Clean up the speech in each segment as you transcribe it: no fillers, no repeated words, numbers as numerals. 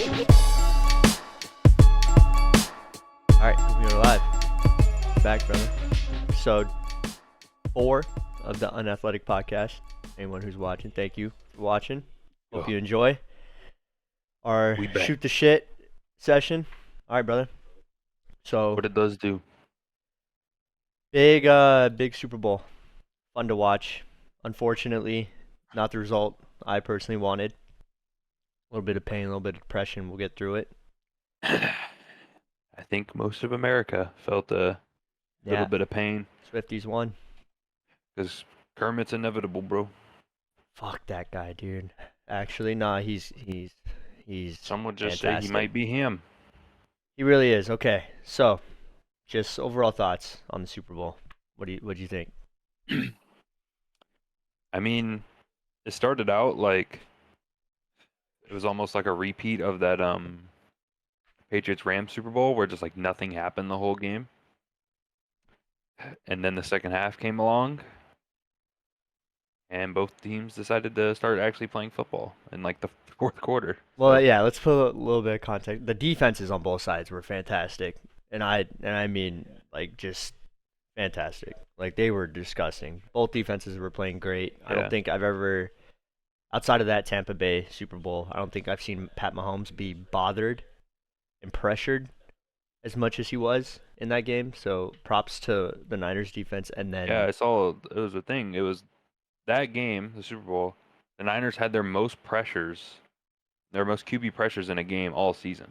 All right, we are live. Back, brother. Episode 4 of the UnAthletic podcast. Anyone who's watching, thank you for watching. Hope you enjoy our shoot the shit session. All right, brother. So what it does do. big Super Bowl. Fun to watch. Unfortunately, not the result I personally wanted. A little bit of pain, a little bit of depression. We'll get through it. I think most of America felt a little bit of pain. Swifties won. Because Kermit's inevitable, bro. Fuck that guy, dude. Actually, nah, he's Some would just fantastic. say he might be him. He really is. Okay, so just overall thoughts on the Super Bowl. What do you think? I mean, it started out like it was almost like a repeat of that Patriots-Rams Super Bowl where just like nothing happened the whole game. And then the second half came along and both teams decided to start actually playing football in like the fourth quarter. Well, yeah, let's put a little bit of context. The defenses on both sides were fantastic, and I mean like just fantastic. Like they were disgusting. Both defenses were playing great. I don't think I've ever, outside of that Tampa Bay Super Bowl, I don't think I've seen Pat Mahomes be bothered and pressured as much as he was in that game. So props to the Niners defense. And then I saw it was a thing. It was that game, the Super Bowl. The Niners had their most pressures, their most QB pressures in a game all season.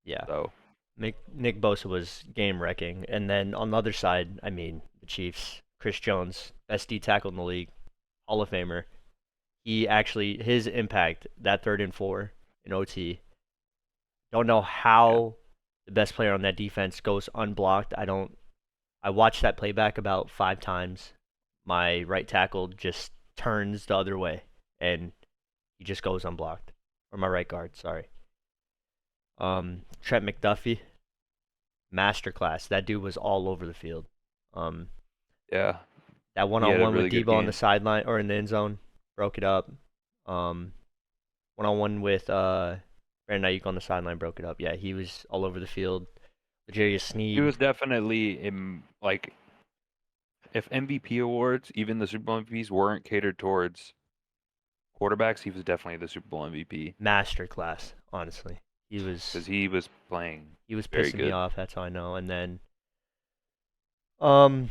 Yeah. So Nick Bosa was game wrecking, and then on the other side, I mean the Chiefs. Chris Jones, best D tackle in the league, Hall of Famer. His impact, that 3rd and 4 in OT. Don't know how the best player on that defense goes unblocked. I watched that playback about 5 times. My right tackle just turns the other way, and he just goes unblocked. Or my right guard, sorry. Trent McDuffie, masterclass. That dude was all over the field. yeah, that one-on-one with Debo on the sideline or in the end zone, broke it up. One-on-one with Brandon Ayuk on the sideline, broke it up. Yeah, he was all over the field. L'Jarius Sneed. He was definitely like, if MVP awards, even the Super Bowl MVPs, weren't catered towards quarterbacks, he was definitely the Super Bowl MVP. Masterclass, honestly. Because he was playing. He was very pissing good. me off. That's how I know. And then, on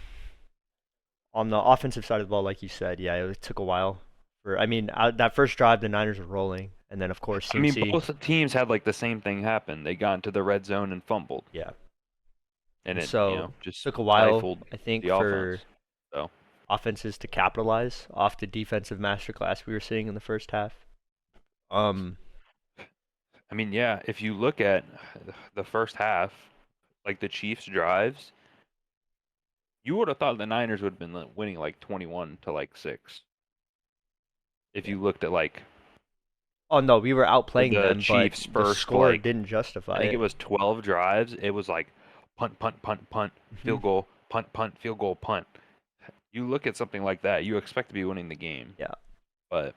the offensive side of the ball, like you said, yeah, it took a while. That first drive, the Niners were rolling, and then of course, CMC. I mean, both teams had like the same thing happen. They got into the red zone and fumbled. Yeah. And it just took a while, stifled I think, the for offense. offenses to capitalize off the defensive masterclass we were seeing in the first half. I mean, yeah, if you look at the first half, like the Chiefs' drives, you would have thought the Niners would have been winning like 21-6. If you looked at like. Oh no, we were outplaying them, Chiefs but the score didn't justify it. I think it was 12 drives. It was like punt, field goal, punt, field goal, punt. You look at something like that, you expect to be winning the game. Yeah. But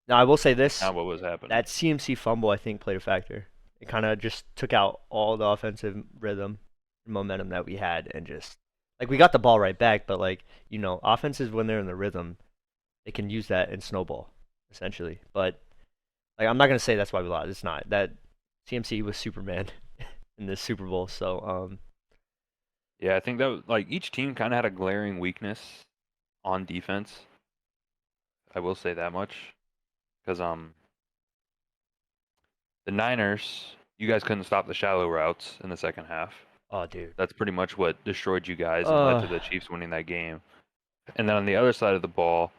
now I will say this. Not what was happening. That CMC fumble, I think, played a factor. It kind of just took out all the offensive rhythm and momentum that we had, and just like we got the ball right back, but like, offenses when they're in the rhythm, they can use that and snowball, essentially. But like, I'm not gonna say that's why we lost. It's not. That CMC was Superman in this Super Bowl. So yeah, I think that was, like, each team kind of had a glaring weakness on defense. I will say that much, because the Niners, you guys couldn't stop the shallow routes in the second half. Oh, dude, that's pretty much what destroyed you guys and led to the Chiefs winning that game. And then on the other side of the ball,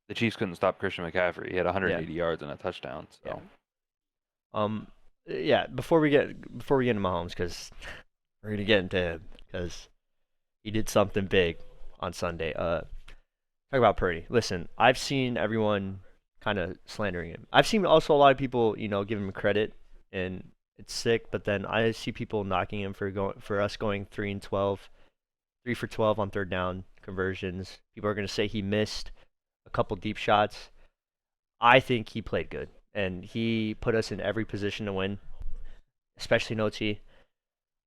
the Chiefs couldn't stop Christian McCaffrey. He had 180 yards and a touchdown. So, before we get into Mahomes, because we're gonna get into him, because he did something big on Sunday. Talk about Purdy. Listen, I've seen everyone kind of slandering him. I've seen also a lot of people, give him credit, and it's sick. But then I see people knocking him for us going 3 for 12 on third down conversions. People are gonna say he missed a couple deep shots. I think he played good, and he put us in every position to win. especially in OT.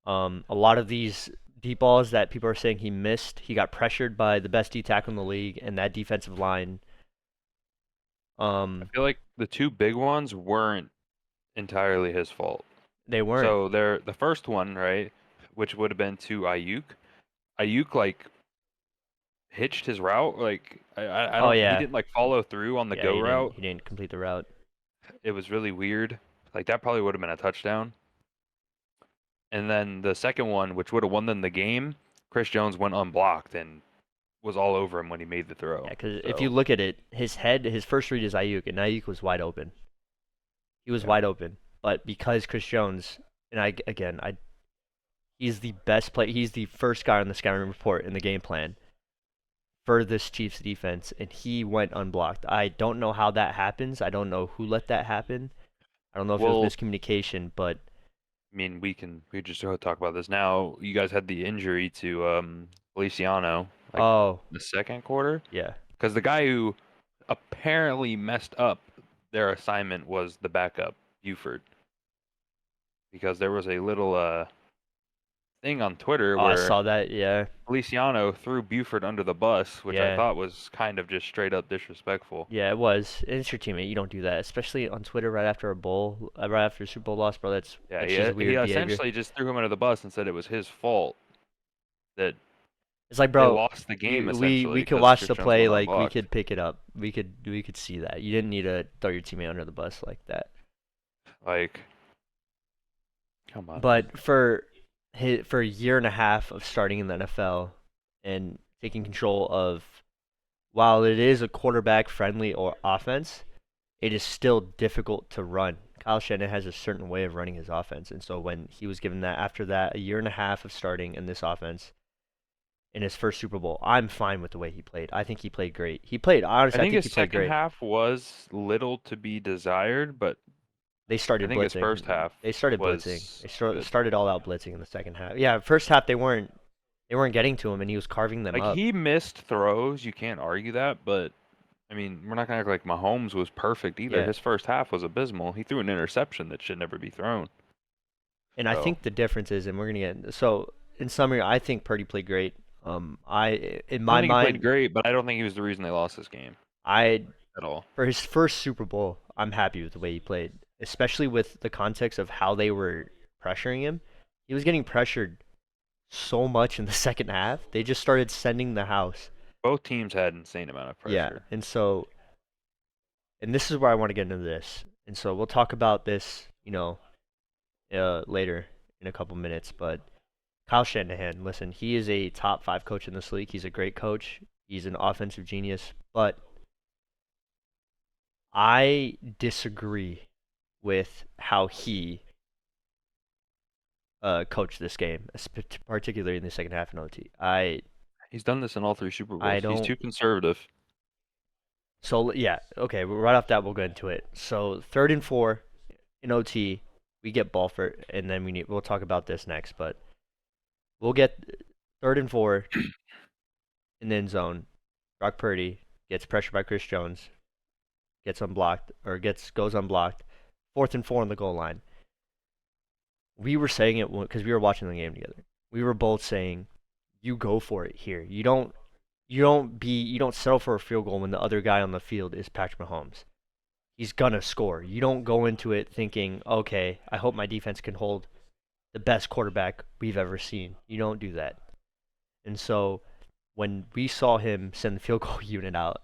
A lot of these deep balls that people are saying he missed, he got pressured by the best D tackle in the league and that defensive line. I Um, feel like the two big ones weren't entirely his fault. they weren't. So the first one, right, which would have been to Ayuk. Ayuk like hitched his route. Like I Oh don't he yeah, didn't like follow through on the yeah. go He didn't. route. He didn't complete the route. It was really weird. Like that probably would have been a touchdown. And then the second one, which would have won them the game, Chris Jones went unblocked and was all over him when he made the Yeah, throw. because if you So look at it, his first read is Ayuk, and Ayuk was wide open. He was yeah. wide open, but because Chris Jones, and he's the best play. He's the first guy on the scouting report in the game plan for this Chiefs defense, and he went unblocked. I don't know how that happens. I don't know who let that happen. I don't know if it was Well, miscommunication, but I mean, we just talk about this now. You guys had the injury to Feliciano like oh the second quarter yeah, because the guy who apparently messed up their assignment was the backup Buford because there was a little thing on Twitter oh I where saw that. Yeah, Feliciano threw Buford under the bus, which I yeah, thought was kind of just straight up disrespectful. yeah. It was. It's your teammate. You don't do that, especially on Twitter right after a bowl, right after a Super Bowl loss, bro. Yeah, That's just he weird behavior. essentially just threw him under the bus and said it was his fault that It's like, they bro, lost the game we essentially could because watch Chris the Jones play, went like we unblocked. could pick it up. We could see that. You didn't need to throw your teammate under the bus like that. Like, come on. But for a year and a half of starting in the NFL and taking control of, while it is a quarterback friendly or offense, it is still difficult to run. Kyle Shanahan has a certain way of running his offense, and so when he was given that after that a year and a half of starting in this offense in his first Super Bowl, I'm fine with the way he played. I think he played great. He played I honestly, I think think his he played second great. half was little to be desired, but They I started think his first blitzing. half They started blitzing. was They good. started all out blitzing in the second half. Yeah, first half they weren't getting to him, and he was carving them Like up. he missed throws, you can't argue that, but I mean, we're not gonna act like Mahomes was perfect either. Yeah, His first half was abysmal. He threw an interception that should never be thrown. and I So think the difference is, and we're gonna get so in summary, I think Purdy played great. In I my think he played mind, great, but I don't think he was the reason they lost this game I at all. for his first Super Bowl, I'm happy with the way he played, especially with the context of how they were pressuring him. He was getting pressured so much in the second half. They just started sending the house. Both teams had insane amount of Yeah, pressure. and this is where I want to get into this. And so we'll talk about this, later in a couple minutes. But Kyle Shanahan, listen, he is a top 5 coach in this league. He's a great coach. He's an offensive genius. But I disagree with how he coached this game, particularly in the second half in OT. He's done this in all three Super I Bowls. He's don't. too conservative. So yeah, okay. Right off that, we'll go into it. So 3rd and 4 in OT, we get Balford, and then we'll talk about this next. But we'll get 3rd and 4 in the end zone. Brock Purdy gets pressured by Chris Jones, gets unblocked or goes unblocked. 4th and 4 on the goal line. We were saying it because we were watching the game together. We were both saying, "You go for it here. You don't settle for a field goal when the other guy on the field is Patrick Mahomes. He's gonna score. You don't go into it thinking, okay, I hope my defense can hold the best quarterback we've ever seen. You don't do that." And so when we saw him send the field goal unit out,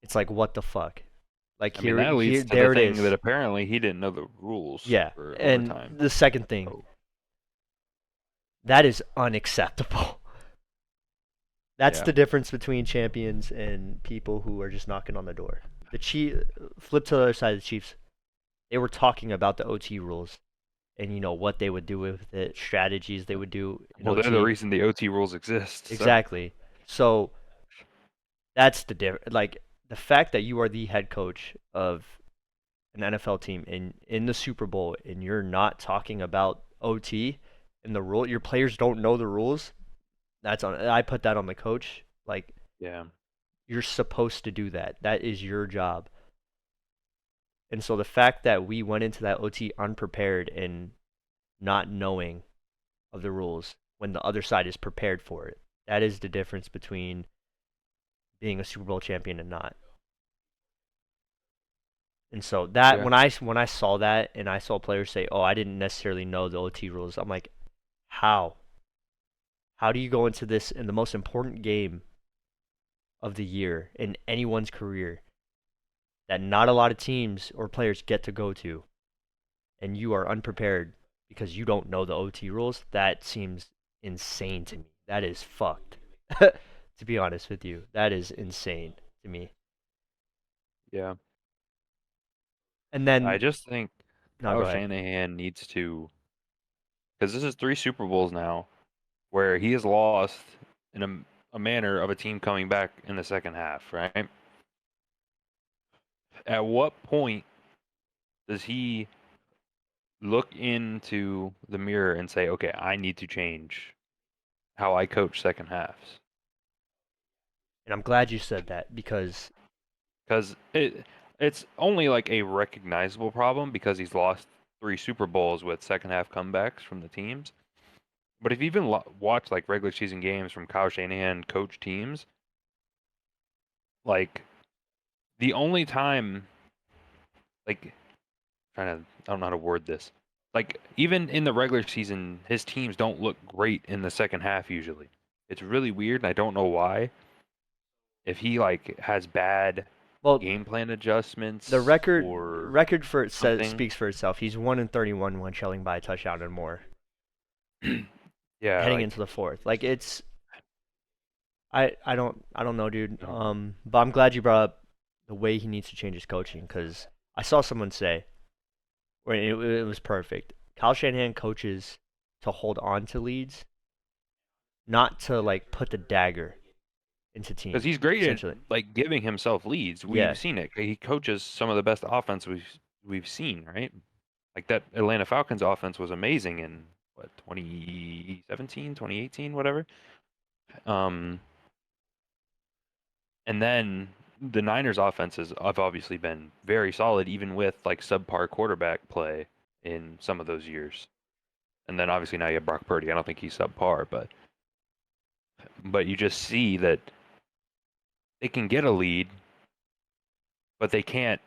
it's like, what the fuck? Like I mean, here, that leads to the there it thing that is. apparently he didn't know the rules Yeah. for And overtime. the second thing, Oh, that is unacceptable. That's yeah. the difference between champions and people who are just knocking on the door. The Chief flip to the other side of the Chiefs. They were talking about the OT rules and what they would do with it, strategies they would do in Well, they're the OT. reason the OT rules exist. So. Exactly. So that's the difference. Like the fact that you are the head coach of an NFL team in the Super Bowl and you're not talking about OT and the rule, your players don't know the rules. I put that on the coach. Like Yeah. you're supposed to do that. That is your job. And so the fact that we went into that OT unprepared and not knowing of the rules when the other side is prepared for it, that is the difference between being a Super Bowl champion and not. And so that Yeah. when I saw that and I saw players say, "Oh, I didn't necessarily know the OT rules," I'm like, "How? How do you go into this in the most important game of the year in anyone's career that not a lot of teams or players get to go to, and you are unprepared because you don't know the OT rules?" That seems insane to me. That is fucked. To be honest with you, that is insane to me. Yeah. And I then, just think no, go Kyle ahead. Shanahan needs to, because this is 3 Super Bowls now where he has lost in a manner of a team coming back in the second half, right? At what point does he look into the mirror and say, okay, I need to change how I coach second halves? And I'm glad you said that because Because it's only like a recognizable problem because he's lost 3 Super Bowls with second half comebacks from the teams. But if you even watch like regular season games from Kyle Shanahan coach teams, like the only time, like trying to, I don't know how to word this. Like even in the regular season, his teams don't look great in the second half usually. It's really weird, and I don't know why. If he like has bad well, game plan the adjustments record or record for it says something. speaks for itself. He's 1-31 when trailing by a touchdown and more Yeah, heading into like the fourth. Like it's I don't know, dude. I don't know. But I'm glad you brought up the way he needs to change his coaching because I saw someone say where it was perfect. Kyle Shanahan coaches to hold on to leads, not to like put the dagger into Because teams. he's great at Essentially, like giving himself leads. yeah. We've seen it. He coaches some of the best offense we've seen, right? Like that Atlanta Falcons offense was amazing in what 2017, 2018, whatever. Um, and then the Niners offenses have obviously been very solid, even with like subpar quarterback play in some of those years. And then obviously now you have Brock Purdy. I don't think he's subpar, but you just see that they can get a lead, but they can't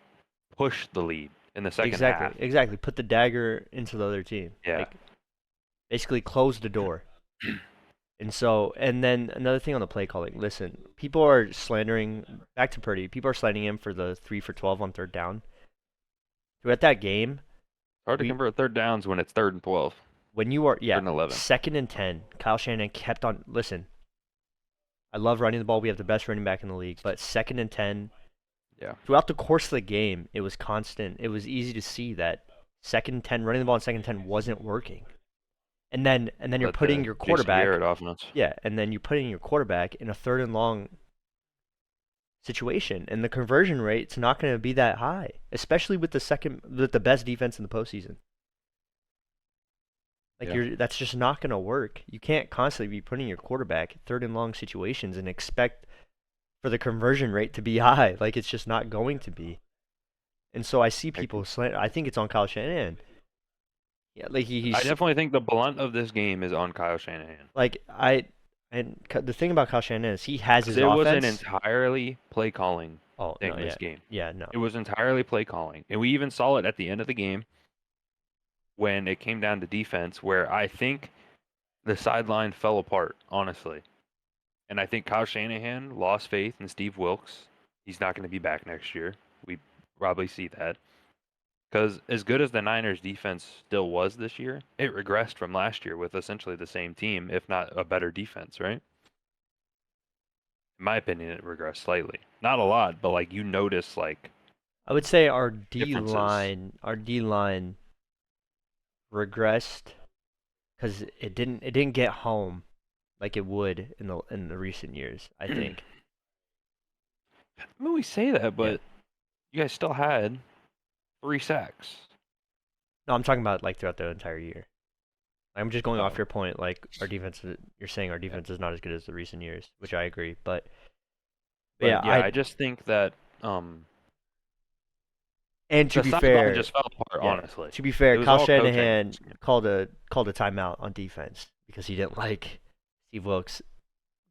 push the lead in the second Exactly, half. exactly. Put the dagger into the other team. Yeah. Like basically close the door. And so, and then another thing on the play calling. Listen, people are slandering back to Purdy. People are slandering him for the 3 for 12 on third down. Throughout that game, Hard to we convert third downs when it's 3rd and 12, when you are third yeah and 11. 2nd and 10, Kyle Shanahan kept on. Listen, I love running the ball. We have the best running back in the league. But 2nd and 10, Yeah. throughout the course of the game, it was constant. It was easy to see that 2nd and 10 running the ball in 2nd and 10 wasn't working. And then you're Let putting the your Jason quarterback. Garrett offense. Yeah, and then you're putting your quarterback in a third and long situation, and the conversion rate's not going to be that high, especially with the best defense in the postseason. Like Yeah. that's just not going to work. You can't constantly be putting your quarterback in third and long situations and expect for the conversion rate to be high. Like it's just not going to be. And so I see I people agree. slant. I think it's on Kyle Shanahan. Yeah, like I he's definitely think the blunt of this game is on Kyle Shanahan. like the thing about Kyle Shanahan is he has Because his it was an offense. entirely play calling Oh no, thing yeah, this game. yeah, no. It was entirely play calling. And we even saw it at the end of the game when it came down to defense, where I think the sideline fell apart, honestly. And I think Kyle Shanahan lost faith in Steve Wilks. He's not going to be back next year. We probably see that. Because as good as the Niners defense still was this year, it regressed from last year with essentially the same team, if not a better defense, right? In my opinion, it regressed slightly. Not a lot, but like you notice like I would say differences. our D line regressed because it didn't get home like it would in the recent years. I I think. mean, we say that, Yeah. but you guys still had 3 sacks. No, I'm talking about like throughout the entire year. I'm just going off Oh, your point. Like our defense, you're saying our yeah. defense is not as good as the recent years, which I agree. But yeah, But yeah, I just think that um And to The be sideline fair, just fell apart, yeah, honestly. to be fair, It was Kyle all coaching. Shanahan called a timeout on defense because he didn't like Steve Wilkes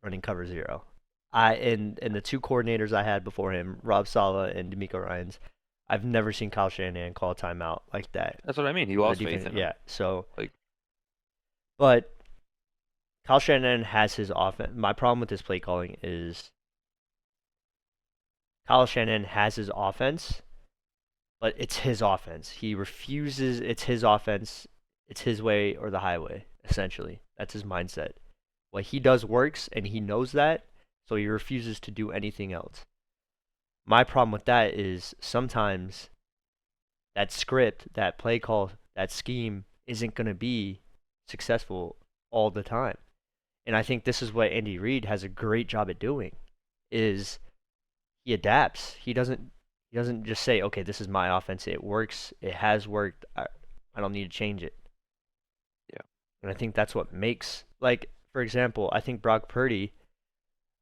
running cover zero. And the two coordinators I had before him, Rob Sala and D'Amico Ryans, I've never seen Kyle Shanahan call a timeout like that That's what I mean. He on the lost faith defense. in him. Yeah, so Like, but Kyle Shanahan has his offense. My problem with his play calling is Kyle Shanahan has his offense, but it's his offense. He refuses. It's his offense. It's his way or the highway. Essentially, that's his mindset. What he does works, and he knows that, so he refuses to do anything else. My problem with that is sometimes that script, that play call, that scheme isn't going to be successful all the time. And I think this is what Andy Reid has a great job at doing is he adapts. He doesn't just say, "Okay, this is my offense. It works. It has worked. I don't need to change it." yeah. And I think that's what makes like for example, I think Brock Purdy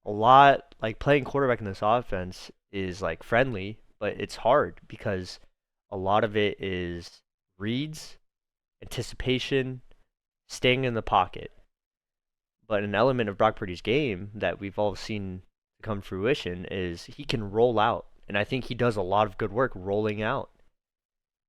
a lot like playing quarterback in this offense is like friendly, but it's hard because a lot of it is reads, anticipation, staying in the pocket. But an element of Brock Purdy's game that we've all seen come fruition is he can roll out. And I think he does a lot of good work rolling out,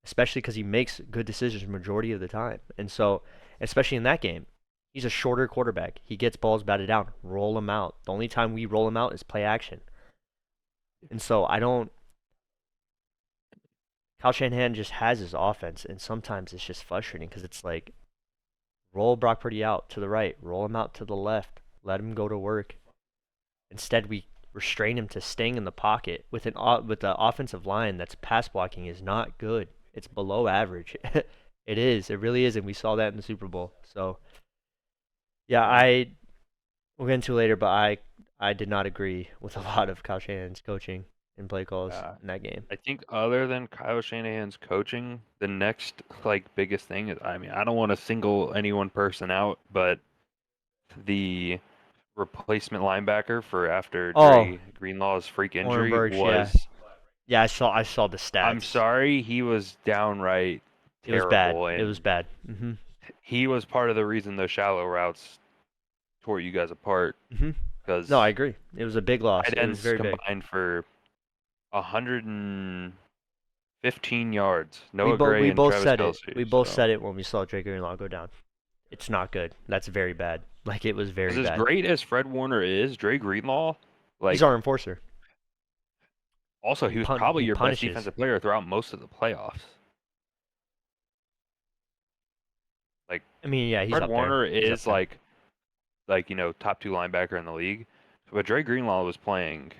especially because he makes good decisions majority of the time. And so, especially in that game, he's a shorter quarterback. He gets balls batted down, roll him out. The only time we roll him out is play action. And so I don't. Kyle Shanahan just has his offense, and sometimes it's just frustrating because it's like roll Brock Purdy out to the right, roll him out to the left, let him go to work. Instead, we restrain him to staying in the pocket with the offensive line that's pass blocking is not good. It's below average. It is. It really is, and we saw that in the Super Bowl. So yeah, Yeah. we'll get into it later, but I did not agree with a lot of Kyle Shanahan's coaching and play calls Uh, in that game. I think other than Kyle Shanahan's coaching, the next like biggest thing is, I mean, I don't want to single any one person out, but the replacement linebacker for after Oh, Dre Greenlaw's freak injury Orenburg, yeah, was, yeah. I saw the I'm stats. sorry, he was downright It was bad. terrible, It was and bad. Mhm. he was part of the reason those shallow routes tore you guys apart Mhm. No, I because agree. It was a big loss. tight It was ends very big. combined for 115 yards. We Noah both Gray we and both Travis said it. Kelsey. We both So said it when we saw Drake Greenlaw go down. It's not good. That's very bad. Like it was very as bad. great as Fred Warner is, Dre Greenlaw, He's like our enforcer. also he was probably He your best punishes. defensive player throughout most of the playoffs. Like I mean, yeah, he's Fred up there. Warner He's up is there. like top two linebacker in the league, but Dre Greenlaw was playing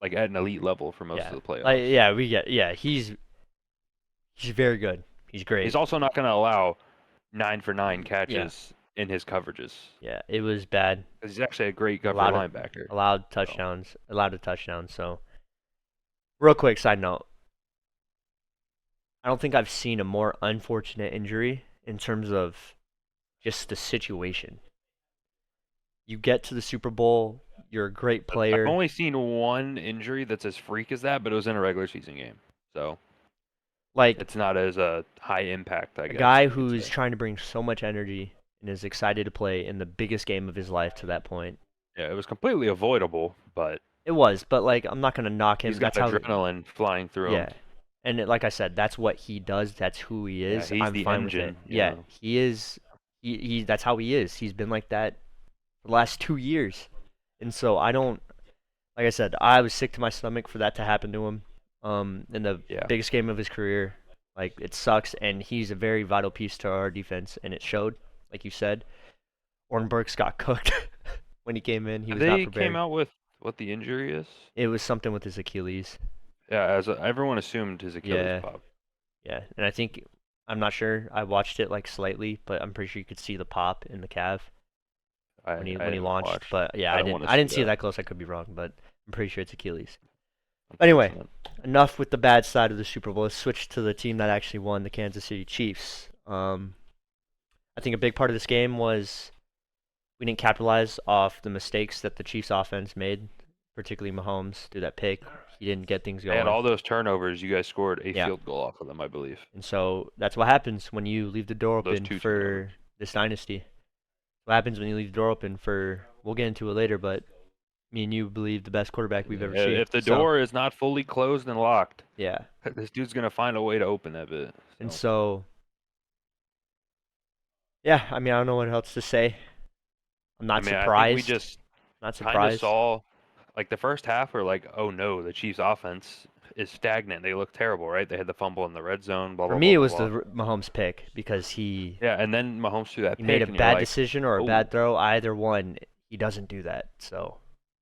like at an elite level for most Yeah. of the playoffs. Like yeah, we get yeah, he's very good. He's He's great. also not going to allow 9 for 9 Yeah. catches in his coverages Yeah, it was bad. 'cause he's actually a great cover Allowed linebacker. allowed So touchdowns. Allowed a touchdown. So, real quick side note. I don't think I've seen a more unfortunate injury in terms of just the situation. You get to the Super Bowl, you're a great I've player. only seen one injury that's as freak as that, but it was in a regular season game. So Like it's not as a high impact, I a guess guy you could who's say. trying to bring so much energy and is excited to play in the biggest game of his life to that point. Yeah, it was completely avoidable, but It was, but like I'm not gonna knock he's him. got That's how, adrenaline flying through him. yeah. And like I said, that's what he does. That's who he Yeah, is. he's I'm the fine with it. engine, you Yeah, know. he is. He that's how he is. He's been like that for the last 2 years. And so I don't. Like I said, I was sick to my stomach for that to happen to him. In the Yeah. biggest game of his career. Like it sucks, and he's a very vital piece to our defense, and it showed. Like you said, Ornbergs got cooked when he came in. He was not They came prepared. out with what the injury is. It was something with his Achilles. Yeah, everyone assumed his Achilles Yeah, popped. yeah, and I think I'm not sure. I watched it like slightly, but I'm pretty sure you could see the pop in the calf I when he I when he didn't launched. watch. But yeah, I I don't didn't want to I see didn't see it that. that close. I could be wrong, but I'm pretty sure it's Achilles. Anyway, Unfortunate. enough with the bad side of the Super Bowl. Let's switch to the team that actually won, the Kansas City Chiefs. I think a big part of this game was we didn't capitalize off the mistakes that the Chiefs offense made. particularly Mahomes, threw that pick. He didn't get things They had going. all those turnovers. You guys scored a Yeah. field goal off of them, I believe. And so that's what happens when you leave the door Those open two turnovers. for this dynasty. What happens when you leave the door open for, we'll get into it later, but me and you believe the best quarterback we've ever seen. If the So, door is not fully closed and locked, yeah. this dude's gonna find a way to open that bit. And So so, yeah, I mean, I don't know what else to say. I'm I not mean, I think we surprised. just Not kind of surprised. saw like the first half. We're like, oh no, the Chiefs' offense is stagnant. They look terrible, right? They had the fumble in the red zone. Blah For blah me, blah it blah was blah. the Mahomes pick because Yeah, and then Mahomes threw that he made a pick, and you're bad like, decision or a oh bad throw. Either one, he doesn't do that. So,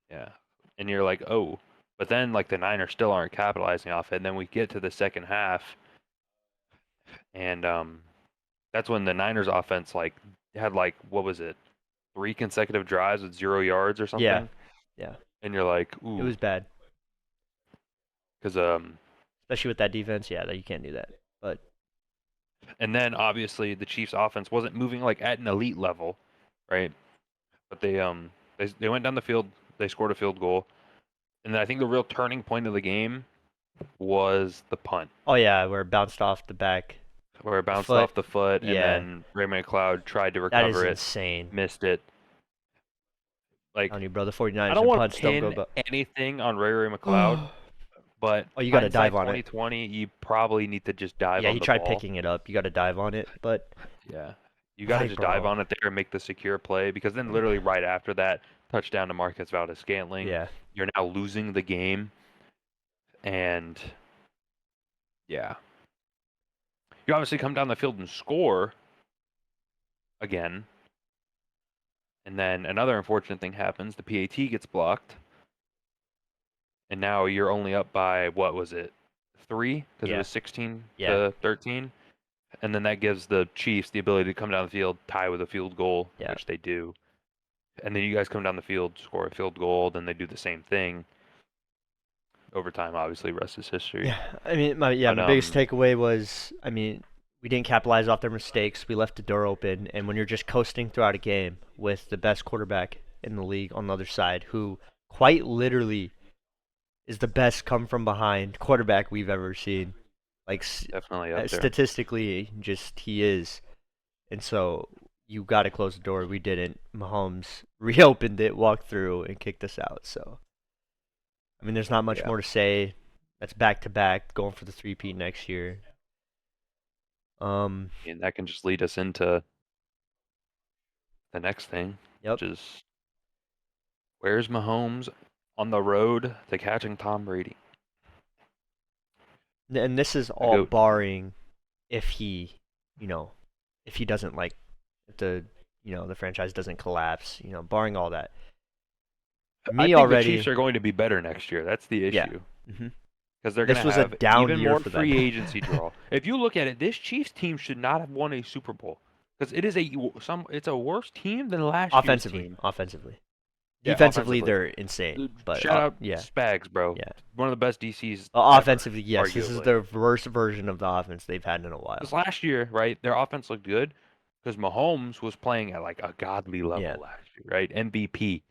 yeah, and you're like, oh. But then like the Niners still aren't capitalizing off it. And then we get to the second half, and that's when the Niners offense like had like what was it, 3 consecutive drives with 0 yards or yeah, something, yeah, and you're like, it ooh, was bad, because especially with that defense. Yeah, that you can't do that. But and then obviously the Chiefs offense wasn't moving like at an elite level, right? But they went down the field, they scored a field goal, and then I think the real turning point of the game was the punt oh yeah, where it bounced off the back, where it the bounced foot. off the foot, and Yeah, then Ray McLeod tried to that is recover it, insane. missed it. Like Telling you, bro, the I 49ers don't and want to punts don't go pin but anything on Ray McLeod, oh, but you got to dive hindsight on it. 2020, you probably need to just dive Yeah, on he the tried ball. picking it up. You got to dive on it, but Yeah. You got to like, just dive bro. on it there and make the secure play because then literally right after that touchdown to Marcus Valdez-Scantling, Yeah. you're now losing the game and yeah. You obviously come down the field and score again. And then another unfortunate thing happens, the PAT gets blocked. And now you're only up by what was it? 3 because it Yeah. was 16 Yeah. to 13. And then that gives the Chiefs the ability to come down the field, tie with a field goal, Yeah. which they do. And then you guys come down the field, score a field goal, then they do the same thing. Overtime, obviously, rest is history. Yeah. I mean, my But biggest takeaway was, I mean, we didn't capitalize off their mistakes. We left the door open, and when you're just coasting throughout a game with the best quarterback in the league on the other side, who quite literally is the best come from behind quarterback we've ever seen. Like definitely up there. statistically, just he is. And so you got to close the door. We didn't. Mahomes reopened it, walked through, and kicked us out. So, I mean, there's not much Yeah. more to say. That's back to back, going for the three-peat next year. And that can just lead us into the next thing, Yep. which is where's Mahomes on the road to catching Tom Brady? And this is The all GOAT. barring if he, if he doesn't like if the franchise doesn't collapse, barring all that. I Me think already. the Chiefs are going to be better next year. That's the Yeah. issue. Hmm. Because they're This going to was a have down even year more for them. free agency draw. If you look at it, this Chiefs team should not have won a Super Bowl because it's a worse team than last year's Offensively. team. Yeah, Defensively, they're insane. But shout out yeah, Spags, bro. yeah. One of the best DCs Offensively, ever, yes, this is arguably. the worst version of the offense they've had in a while. Because last year, right, their offense looked good because Mahomes was playing at like a godly level Yeah. last year, right? MVP,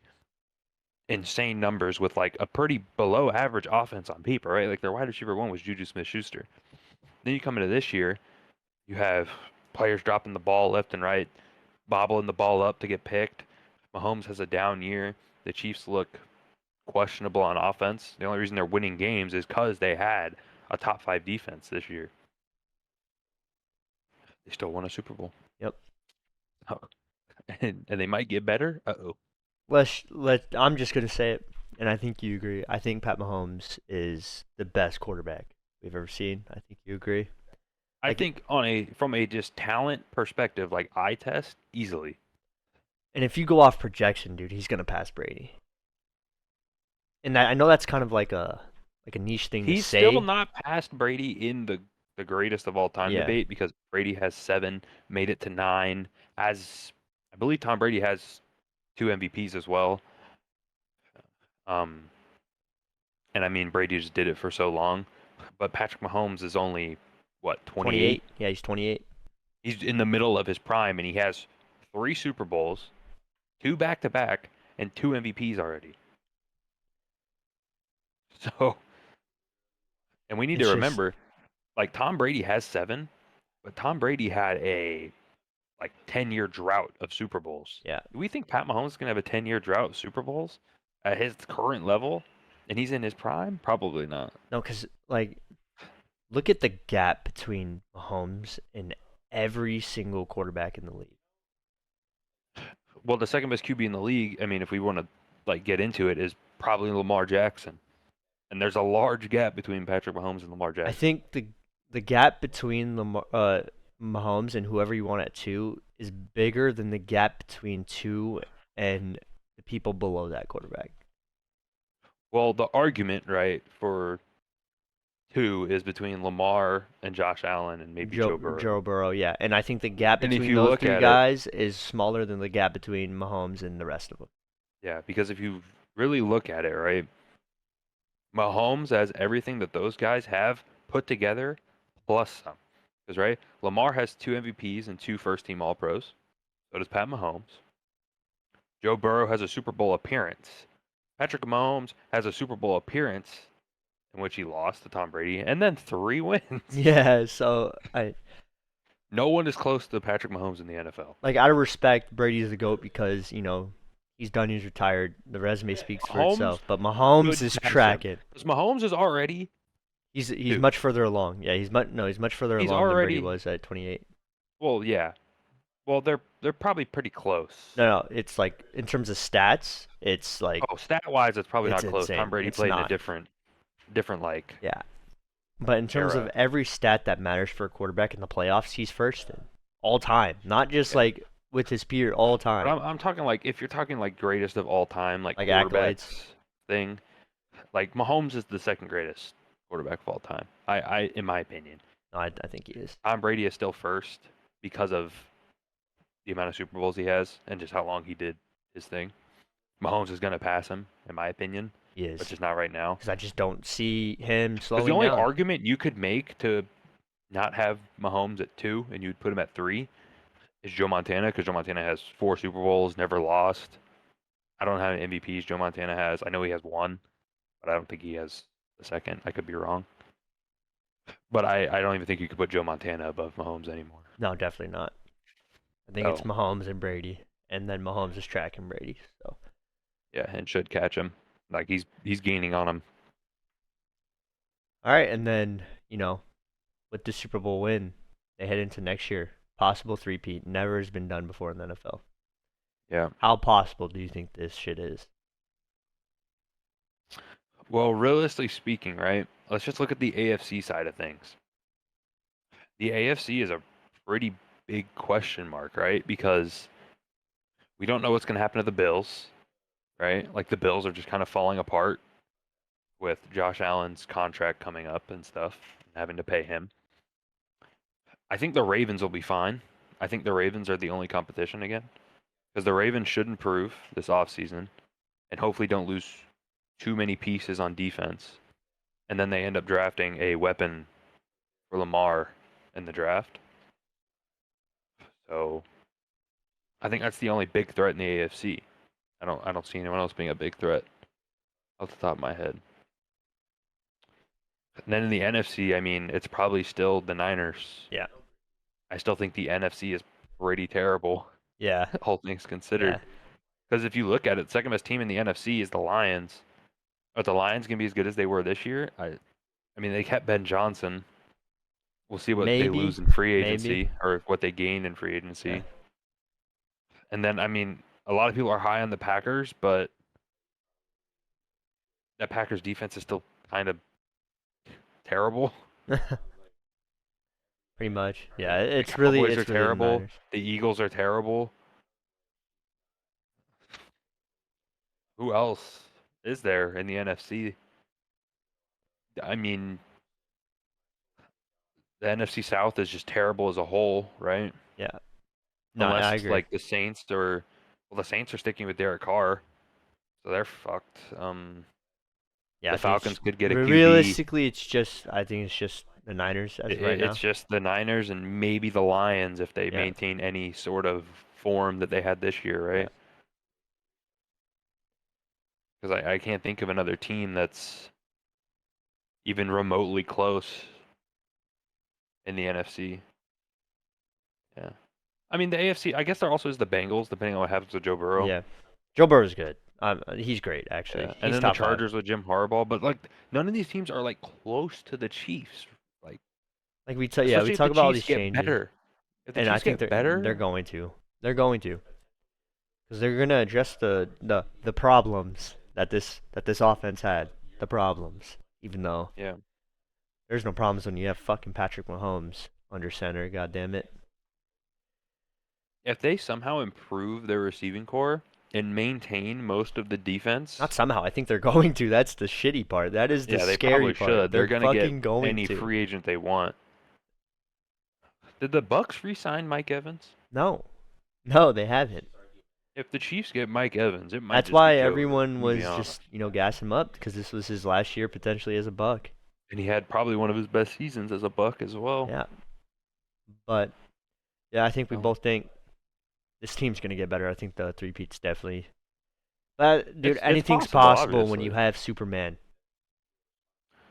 insane numbers with like a pretty below average offense on paper, right? Like their wide receiver one was Juju Smith-Schuster. Then you come into this year, you have players dropping the ball left and right, bobbling the ball up to get picked. Mahomes has a down year. The Chiefs look questionable on offense. The only reason they're winning games is because they had a top 5 defense this year. They still won a Super Bowl. Yep. Oh. And they might get better. Uh-oh. I'm just gonna say it, and I think you agree. I think Pat Mahomes is the best quarterback we've ever seen. I think you agree. I Like, think from a just talent perspective, like eye test, easily. and if you go off projection, dude, he's gonna pass Brady. And I know that's kind of like a niche thing to He's say. still not past Brady in the greatest of all time Yeah. debate because Brady has 7, made it to 9. As I believe Tom Brady has 2 MVPs as well. And I mean Brady just did it for so long, but Patrick Mahomes is only what 28. Yeah, he's 28. He's in the middle of his prime, and he has 3 Super Bowls, 2 back-to-back, and 2 MVPs already. So, and we need to It's just remember, like Tom Brady has 7, but Tom Brady had a like 10-year drought of Super Bowls. yeah. Do we think Pat Mahomes is gonna have a 10-year drought of Super Bowls at his current level, and he's in his prime? Probably not. No, because like look at the gap between Mahomes and every single quarterback in the league. Well, the second best QB in the league, I mean, if we want to like get into it, is probably Lamar Jackson. And there's a large gap between Patrick Mahomes and Lamar I Jackson. think the gap between Mahomes and whoever you want at 2 is bigger than the gap between 2 and the people below that quarterback. Well, the argument, right, for 2 is between Lamar and Josh Allen and maybe Joe Burrow. Joe Burrow, yeah. And I think the gap And if between you those look 3 at it, guys is smaller than the gap between Mahomes and the rest of them. yeah, because if you really look at it, right, Mahomes has everything that those guys have put together plus some. Because, right, Lamar has 2 MVPs and 2 first team All Pros. So does Pat Mahomes. Joe Burrow has a Super Bowl appearance. Patrick Mahomes has a Super Bowl appearance in which he lost to Tom Brady, and then 3 wins. Yeah, so No one is close to Patrick Mahomes in the NFL. like out of respect, Brady's the GOAT because, he's done, he's retired. The resume speaks for Mahomes itself. But Mahomes could is pass him. tracking. Because Mahomes is already He's 2. much further along. Yeah, he's much further He's along than Brady already, was at 28. well, yeah. Well, they're probably pretty close. No, it's like in terms of stats, it's like Oh, stat-wise, it's probably it's not close. Tom insane. Brady It's played in a not. different like Yeah. But in terms of era. every stat that matters for a quarterback in the playoffs, he's first in all time. Not just Yeah. like with his peer all But time. I'm talking like if you're talking like greatest of all time, like Like accolades. quarterbacks thing, like Mahomes is the second greatest quarterback of all time. I in my opinion. No, I think he is. Tom Brady is still first because of the amount of Super Bowls he has and just how long he did his thing. Mahomes is gonna pass him, in my opinion, He but is. just not right now. Because I just don't see him Because the slowing only down. argument you could make to not have Mahomes at 2 and you'd put him at 3 is Joe Montana, because Joe Montana has 4 Super Bowls, never lost. I don't know how many MVPs Joe Montana has. I know he has 1, but I don't think he has the second. I could be wrong. But I don't even think you could put Joe Montana above Mahomes anymore. No, definitely not. I think it's So, Mahomes and Brady, and then Mahomes is tracking Brady. So yeah, and should catch him. Like he's gaining on him. all right, and then with the Super Bowl win, they head into next year. Possible three-peat. Never has been done before in the NFL. Yeah. How possible do you think this shit is? Well, realistically speaking, right? Let's just look at the AFC side of things. The AFC is a pretty big question mark, right? Because we don't know what's going to happen to the Bills, right? Like the Bills are just kind of falling apart with Josh Allen's contract coming up and stuff, having to pay him. I think the Ravens will be fine. I think the Ravens are the only competition again because the Ravens should improve this offseason and hopefully don't lose too many pieces on defense. And then they end up drafting a weapon for Lamar in the draft. So I think that's the only big threat in the AFC. I don't see anyone else being a big threat off the top of my head. And then in the NFC, I mean, it's probably still the Niners. Yeah. I still think the NFC is pretty terrible, Yeah. all things considered. Yeah. Because if you look at it, second best team in the NFC is the Lions. Are the Lions gonna be as good as they were this year? I mean, they kept Ben Johnson. We'll see what they Maybe. lose in free Maybe. agency or what they gain in free agency. Yeah. And then, I mean, a lot of people are high on the Packers, but that Packers defense is still kind of terrible. Pretty much. Yeah. The It's really Cowboys are it's really the terrible. Niners. The Eagles are terrible. Who else is there in the NFC? I mean, the NFC South is just terrible as a whole, right? Yeah. No, I Unless agree. like the Saints are, well, the Saints are sticking with Derek Carr, so they're fucked. Yeah, The I think Falcons could get a QB. realistically, I think it's just the Niners as of right now. It's just the Niners and maybe the Lions if they Yeah. maintain any sort of form that they had this year, right? Because I can't think of another team that's even remotely close in the NFC. Yeah. I mean, the AFC, I guess there also is the Bengals, depending on what happens with Joe Burrow. Yeah, Joe Burrow's good. He's great actually. Yeah. And He's then the top five. Chargers with Jim Harbaugh, but like none of these teams are like close to the Chiefs. Like Like we especially if talk the about all Chiefs these get changes, better. If the and I Chiefs think get they're better, going to. They're going to. Because they're gonna address the problems that this offense had. The problems. Even though yeah. there's no problems when you have fucking Patrick Mahomes under center, god damn it. If they somehow improve their receiving core and maintain most of the Not defense, somehow, I think they're going to. That's the shitty part. That is the yeah, they scary probably part. should. They're They're gonna get fucking going any to. free agent they want. Did the Bucks re-sign Mike Evans? No. No, they haven't. If the Chiefs get Mike Evans, it might That's just be why Joe. I'm everyone gonna be was honest. just, gassing him up because this was his last year potentially as a Buck. And he had probably one of his best seasons as a Buck as well. Yeah. But yeah, I think we So, both think this team's gonna get better. I think the three-peat's definitely. But dude, it's anything's possible, possible when you obviously. have Superman.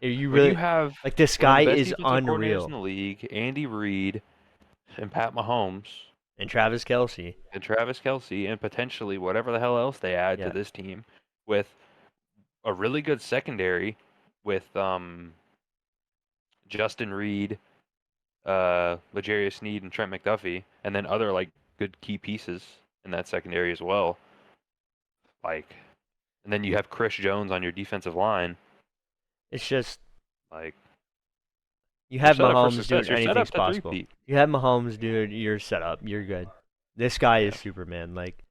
You When you really have like this one of guy the best is defensive coordinators in unreal. the league, Andy Reid and Pat Mahomes And Travis Kelsey. and Travis Kelsey and potentially whatever the hell else they add to Yeah. this team with a really good secondary with Justin Reed, L'Jarius Sneed, and Trent McDuffie, and then other like good key pieces in that secondary as well. Like, and then you have Chris Jones on your defensive line. It's just Like, you you're have set up for Mahomes, success. dude. You're set Anything's up to possible. three-peat. You have Mahomes, dude. You're set up. You're good. This guy Yeah. is Superman. Like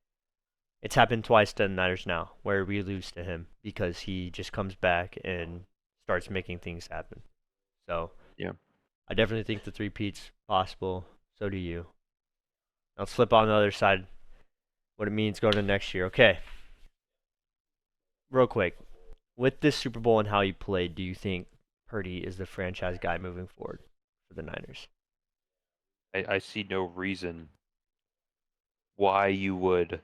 it's happened twice to the Niners now, where we lose to him because he just comes back and starts making things happen. So Yeah. I definitely think the three-peat's possible. So do you. Let's flip on the other side. What it means going to next year. Okay. Real quick. With this Super Bowl and how he played, do you think Purdy is the franchise guy moving forward for the Niners? I see no reason why you would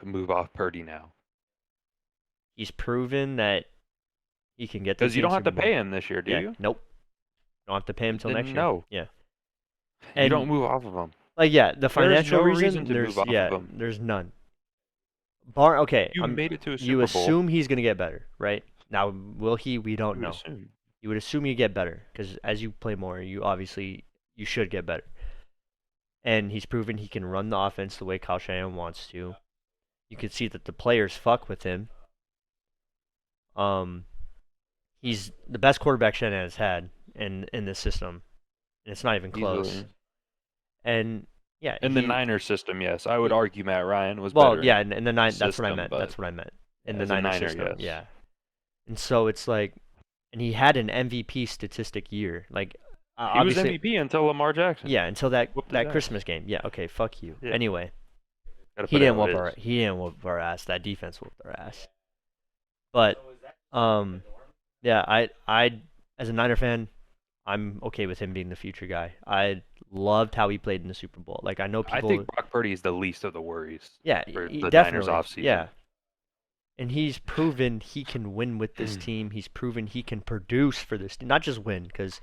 move off Purdy now. He's proven that he can get the Because you team don't have Super to Bowl. pay him this year, do Yeah. you? Nope. Don't have to pay him till Then next year. no. Yeah. You And don't move off of him. like yeah, the financial no reason, reason to there's move off of him. there's none. Okay, You made it to a you Super Bowl. assume he's gonna get better, right? Now, will he? We don't You would know. assume. You would assume you get better because as you play more, you should get better. And he's proven he can run the offense the way Kyle Shanahan wants to. You can see that the players fuck with him. He's the best quarterback Shanahan has had in this system, and it's not even close. Easily. And yeah, In the Niners system, yes. I would argue Matt Ryan was well, better. yeah, in the nine. That's what I system, meant. but That's what I meant. In the as a Niner Niner, system, yes. yeah. And so it's like, and he had an MVP statistic year. Like, He was obviously, MVP until Lamar Jackson. yeah, until Whooped his ass. Christmas game. Yeah, okay, fuck you. Yeah. Anyway, Gotta he put it didn't how it whoop our is. he didn't whoop our ass. That defense whooped our ass. But yeah, I as a Niner fan, I'm okay with him being the future guy. I loved how he played in the Super Bowl. Like I know I people. think Brock Purdy is the least of the worries. Yeah, for he the definitely. Niners offseason. Yeah. And he's proven he can win with this team. He's proven he can produce for this team, not just win, because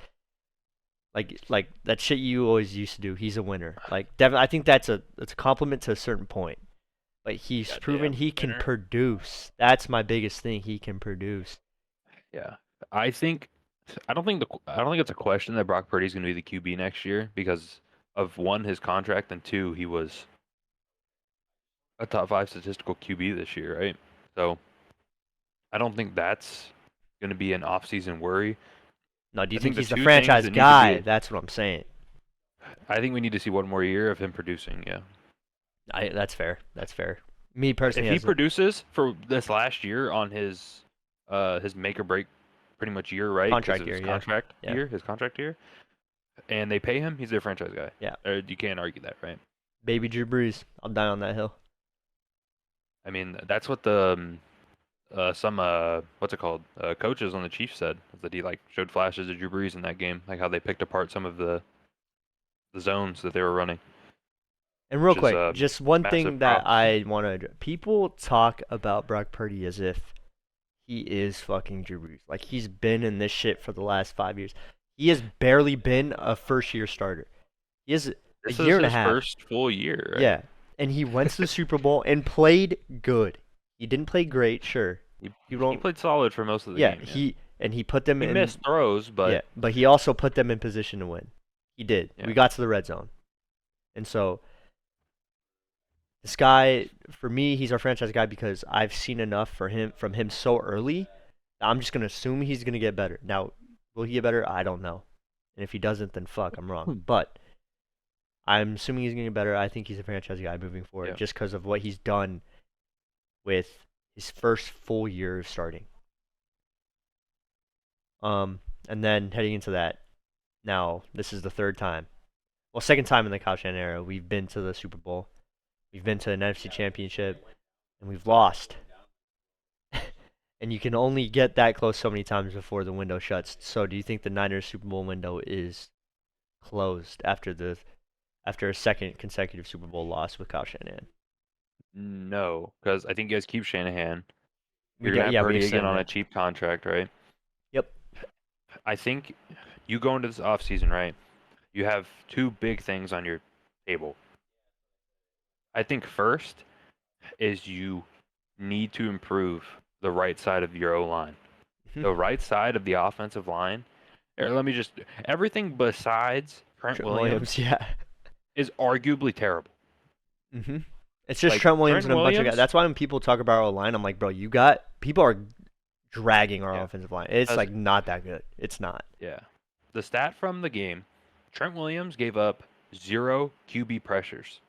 like that shit you always used to do. He's a winner. Like I think that's a compliment to a certain point. But he's Goddamn proven he can winner. produce. That's my biggest thing. He can produce. Yeah, I don't think it's a question that Brock Purdy's going to be the QB next year because of one, his contract, and two, he was a top 5 statistical QB this year, right? So I don't think that's going to be an off-season worry. No, do you I think think the he's the two franchise things that need to guy? be- That's what I'm saying. I think we need to see one more year of him producing. Yeah, That's fair. That's fair. Me personally, if he as a- produces for this last year on his make or break pretty much year, right? 'Cause Contract of his year, yeah. contract Yeah. year, his contract year, and they pay him, he's their franchise guy. Yeah. You can't argue that, right? baby Drew Brees, I'll die on that hill. I mean, that's what the some what's it called? Coaches on the Chiefs said that he like showed flashes of Drew Brees in that game, like how they picked apart some of the zones that they were running. And real Which is quick, a just one thing massive that props. I want to. People talk about Brock Purdy as if He is fucking Drew Brees. Like, he's been in this shit for the last 5 years. He has barely been a first-year starter. He is a This is year and a his half. first full year, right? Yeah, and he went to the Super Bowl and played good. He didn't play great, sure. You He don't. played solid for most of the Yeah, game, yeah. he put them He in. missed throws, Yeah, but but he also put them in position to win. He did. yeah. We got to the red zone, and so this guy, for me, he's our franchise guy because I've seen enough from him so early. That I'm just gonna assume he's gonna get better. Now, will he get better? I don't know. And if he doesn't, then fuck, I'm wrong. But I'm assuming he's gonna get better. I think he's a franchise guy moving forward, Yeah. just because of what he's done with his first full year of starting. And then heading into that, now this is the third time. Well, second time in the Kyle Shanahan era, we've been to the Super Bowl. We've been to an NFC Championship, and we've lost. And you can only get that close so many times before the window shuts. So, do you think the Niners Super Bowl window is closed after a second consecutive Super Bowl loss with Kyle Shanahan? No, because I think you guys keep Shanahan. We You're gonna got have yeah, we Purdy again extend on a that. cheap contract, right? Yep. I think you go into this offseason, right? You have two big things on your table. I think first is you need to improve the right side of your O line. The right side of the offensive line. Let me just everything besides Trent Williams yeah. is arguably terrible. It's just Like, Trent Williams Trent and a bunch of guys. Williams- That's why when people talk about our line, I'm like, bro, people are dragging our Yeah. offensive line. It's As- like not that good. It's not. Yeah. The stat from the game, Trent Williams gave up 0 QB pressures.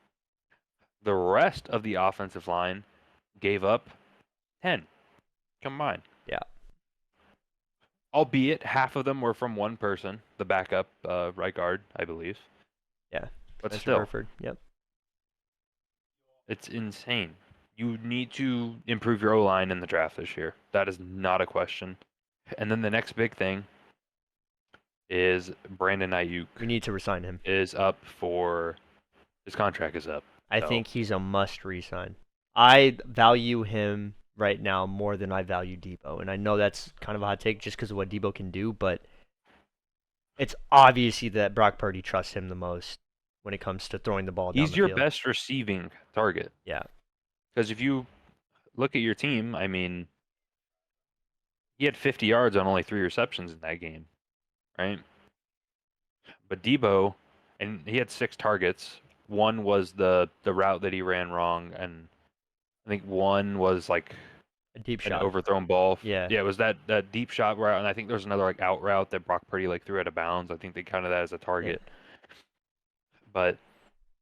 The rest of the offensive line gave up 10 combined. Yeah. Albeit half of them were from one person, the backup right guard, I believe. Yeah. But Mr. still, Burford. Yep. it's insane. You need to improve your O-line in the draft this year. That is not a question. And then the next big thing is Brandon Ayuk We need to resign him. is up for his contract is up. I So- think he's a must resign. I value him right now more than I value Debo. And I know that's kind of a hot take just because of what Debo can do, but it's obviously that Brock Purdy trusts him the most when it comes to throwing the ball down He's the your field. best receiving target. Yeah. Because if you look at your team, I mean, he had 50 yards on only 3 receptions in that game, right? But Debo, and he had 6 targets. One was the route that he ran wrong, and I think one was like A deep an shot. overthrown ball. Yeah. Yeah, it was that deep shot route, and I think there was another like out route that Brock Purdy like threw out of bounds. I think they counted that as a target. But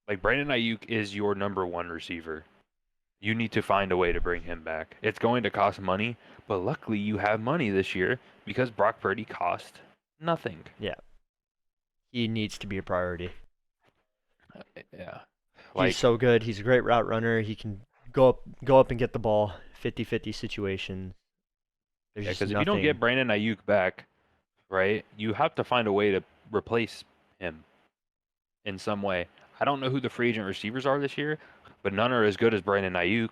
like Brandon Ayuk is your number 1 receiver. You need to find a way to bring him back. It's going to cost money, but luckily you have money this year because Brock Purdy cost nothing. He needs to be a priority. Yeah. He's so good. He's a great route runner. He can go up and get the ball. 50-50 situation. There's just because if you don't nothing. get Brandon Ayuk back, right, you have to find a way to replace him in some way. I don't know who the free agent receivers are this year, but none are as good as Brandon Ayuk.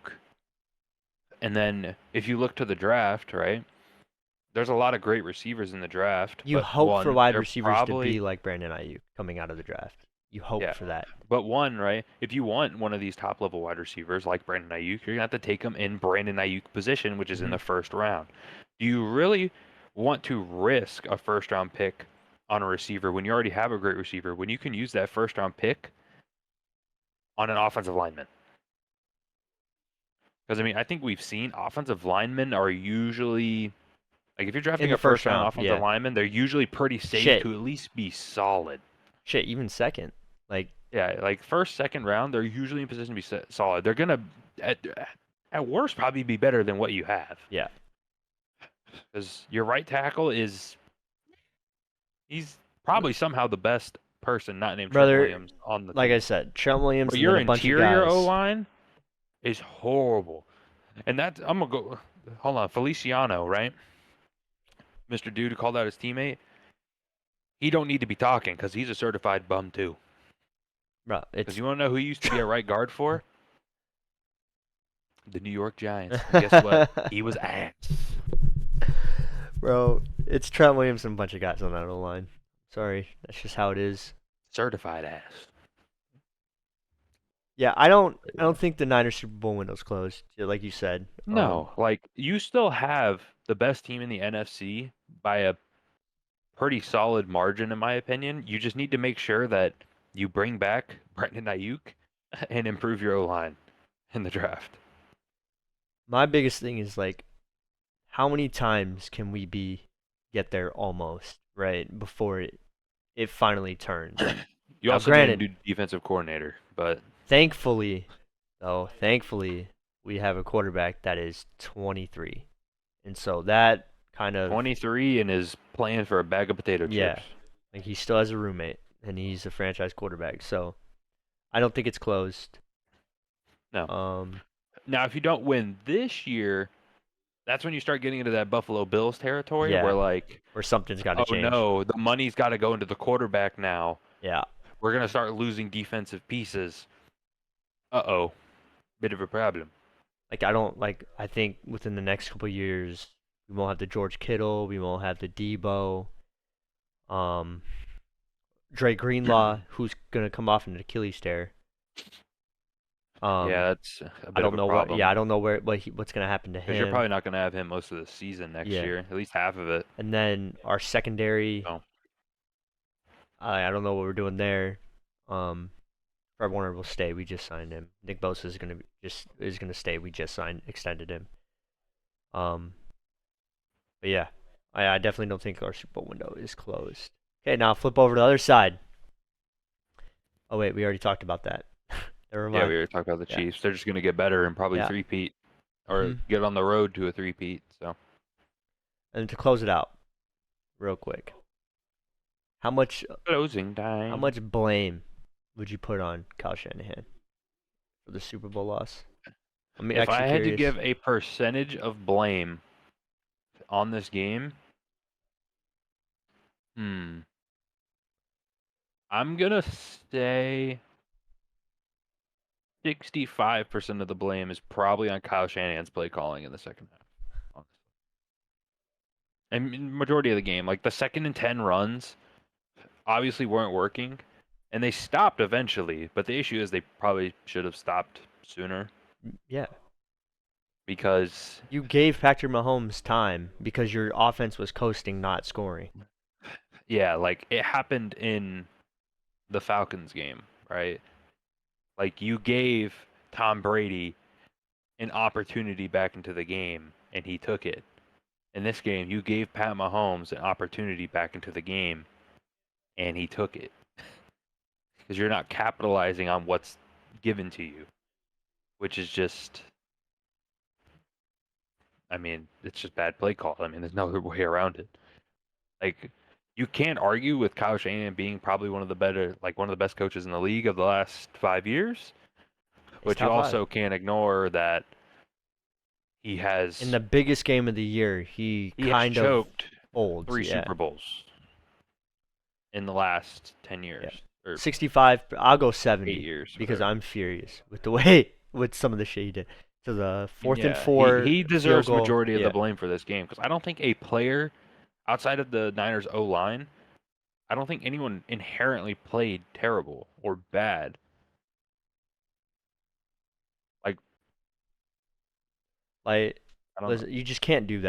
And then if you look to the draft, right, there's a lot of great receivers in the draft. You but hope for one, wide they're receivers probably, to be like Brandon Ayuk coming out of the draft. You hope Yeah. for that. But one, right, if you want one of these top-level wide receivers like Brandon Ayuk, you're going to have to take him in Brandon Ayuk position, which is in the first round. Do you really want to risk a first-round pick on a receiver when you already have a great receiver, when you can use that first-round pick on an offensive lineman? Because, I mean, I think we've seen offensive linemen are usually, like if you're drafting the a first first-round round, offensive yeah. lineman, they're usually pretty safe Shit. to at least be solid. Shit, even second. Like, Yeah, like first, second round, they're usually in position to be solid. They're gonna, at worst, probably be better than what you have. Yeah. Because your right tackle he's probably somehow the best person not named Brother, Trent Williams on the like team. I said, Trent Williams But and your then a bunch of interior guys. O line is horrible, and that's I'm gonna go. Hold on, Feliciano, right? Mr. Dude who called out his teammate. He don't need to be talking because he's a certified bum too. Bro, Because it's you want to know who he used to be a right guard for? The New York Giants. And guess what? He was ass. Bro, it's Trent Williams and a bunch of guys on that O-line. Sorry, that's just how it is. Certified ass. Yeah, I don't think the Niners Super Bowl window's closed, yeah, like you said. No, like you still have the best team in the NFC by a pretty solid margin, in my opinion. You just need to make sure that you bring back Brendan Ayuk and improve your O line in the draft. My biggest thing is like, how many times can we get there almost, right, before it finally turns? You Now, also need a granted, new defensive coordinator, but thankfully, thankfully, we have a quarterback that is 23, and so that kind of 23 and is playing for a bag of potato yeah, chips. like he still has a roommate, and he's a franchise quarterback. So I don't think it's closed. No. Um, Now, if you don't win this year, that's when you start getting into that Buffalo Bills territory where, yeah, like, or something's got to oh change. no, the money's got to go into the quarterback now. Yeah, We're going to start losing defensive pieces. Uh-oh. Bit of a problem. like I don't like. I think within the next couple of years, we won't have the George Kittle, we won't have the Debo, um, Dre Greenlaw, who's gonna come off an Achilles tear. Yeah, Um, that's a I bit of don't a know what. Yeah, problem I don't know what's gonna happen to because you're him. probably not going to have him most of the season next Yeah, year, at least half of it. and then our secondary. So, I don't know what we're doing there. Fred Warner will stay. We just signed him. Nick Bosa is gonna stay. We just extended him. Um, but yeah, I definitely don't think our Super Bowl window is closed. Okay, now flip over to the other side. Oh wait, we already talked about that. Never yeah, mind. we were talking about the Yeah, Chiefs. They're just going to get better and probably yeah. three-peat or hmm get on the road to a three-peat. So, And to close it out, real quick, how much closing how time. much blame would you put on Kyle Shanahan for the Super Bowl loss? I'm If I actually had to curious. give a percentage of blame on this game, hmm, I'm gonna say 65% of the blame is probably on Kyle Shanahan's play calling in the second half. Honestly. And majority of the game, like the 2nd and 10 runs, obviously weren't working, and they stopped eventually. But the issue is they probably should have stopped sooner Yeah, because, you gave Patrick Mahomes time because your offense was coasting, not scoring. yeah, like it happened in the Falcons game, right? Like you gave Tom Brady an opportunity back into the game, and he took it. In this game, you gave Pat Mahomes an opportunity back into the game, and he took it because you're not capitalizing on what's given to you, which is just, I mean, it's just bad play call. I mean, there's no other way around it. Like, you can't argue with Kyle Shanahan being probably one of the best coaches in the league of the last 5 years, He's but you top five. also can't ignore that he In has the biggest game of the year, he he has kind of choked folds. three Yeah, Super Bowls in the last 10 yeah. years or 65. I'll go 8 70 years, because whatever. I'm furious with the way with some of the shit he did. To the fourth and Yeah, he four he field deserves goal. majority of the Yeah, blame for this game because I don't think a player outside of the Niners O line, I don't think anyone inherently played terrible or bad. Like like I don't know. listen, you just can't do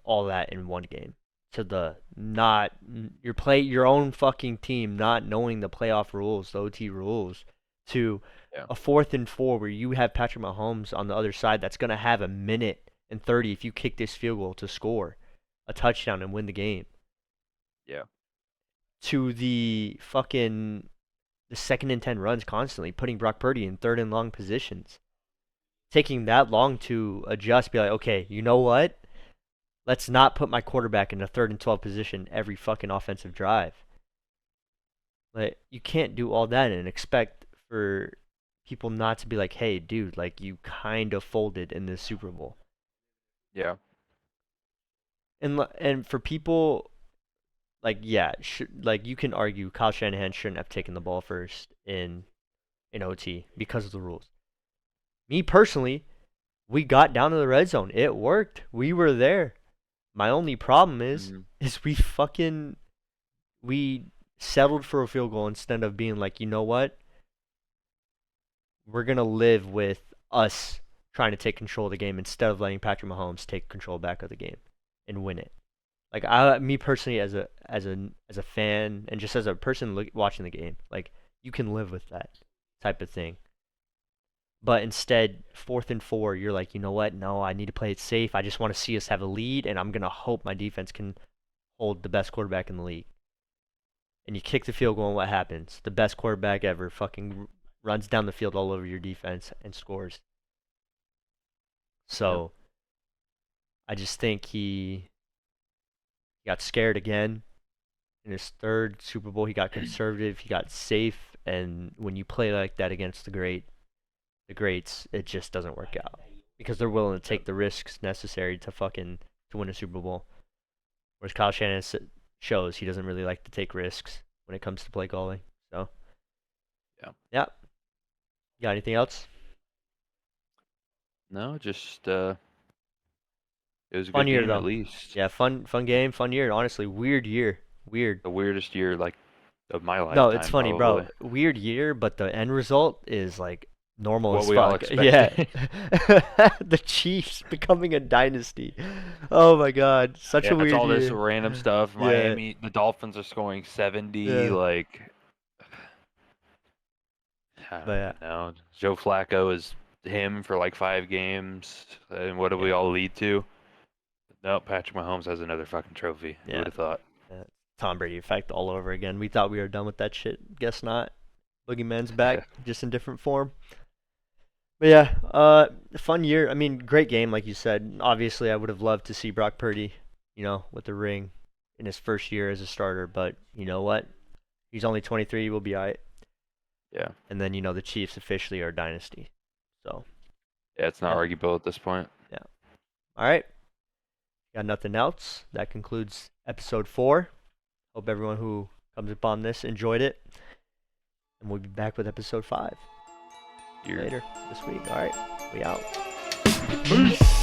all that in one game. To the not your own fucking team not knowing the playoff rules, the OT rules, to Yeah, a fourth and four where you have Patrick Mahomes on the other side that's gonna have a minute and 30 if you kick this field goal to score a touchdown and win the game. yeah, To the 2nd and 10 runs constantly, putting Brock Purdy in third and long positions, taking that long to adjust, be like, okay, you know what? Let's not put my quarterback in a third and 12 position every fucking offensive drive. Like, you can't do all that and expect for people not to be like, hey, dude, like, you kind of folded in this Super Bowl. yeah. And for people, like, yeah, like, you can argue Kyle Shanahan shouldn't have taken the ball first in OT because of the rules. Me personally, we got down to the red zone. It worked. We were there. My only problem is Mhm. we settled for a field goal instead of being like, you know what? We're gonna live with us trying to take control of the game instead of letting Patrick Mahomes take control back of the game and win it. Like me personally, as a fan and just as a person watching the game, like you can live with that type of thing. But instead, 4th and 4, you're like, you know what? No, I need to play it safe. I just want to see us have a lead, and I'm gonna hope my defense can hold the best quarterback in the league. And you kick the field goal, and what happens? The best quarterback ever fucking runs down the field all over your defense and scores. Yep. So I just think he got scared again in his third Super Bowl. He got conservative. He got safe. And when you play like that against the greats, it just doesn't work out because they're willing to Yep. take the risks necessary to win a Super Bowl. Whereas Kyle Shanahan shows he doesn't really like to take risks when it comes to play calling. So Yeah. yeah, you got anything else? No, just it was a Fun good year game at though. least. Yeah, fun game, fun year. Honestly, weird year. Weird. The weirdest year like of my No, it's lifetime funny, bro. probably. Weird year, but the end result is like normal What as we all fuck. Yeah. expected. The Chiefs becoming a dynasty. Oh my God, such Yeah, a it's weird all this year. random stuff. Yeah, Miami, the Dolphins are scoring 70. yeah. Like, I But don't yeah, even know. Joe Flacco is him for like 5 games. And what do we yeah, all lead to? No, Patrick Mahomes has another fucking trophy. Who yeah. would have thought? Yeah. Tom Brady effect all over again. We thought we were done with that shit. Guess not. Boogeyman's back, just in different form. But yeah, fun year. I mean, great game, like you said. Obviously, I would have loved to see Brock Purdy, with the ring in his first year as a starter. But you know what? He's only 23. We'll be alright. Yeah. And then the Chiefs officially are a dynasty. So Yeah, it's not yeah, arguable at this point. yeah. All right. Got nothing else. That concludes episode 4. Hope everyone who comes upon this enjoyed it. And we'll be back with episode 5 You're later this week. All right. We out. Peace.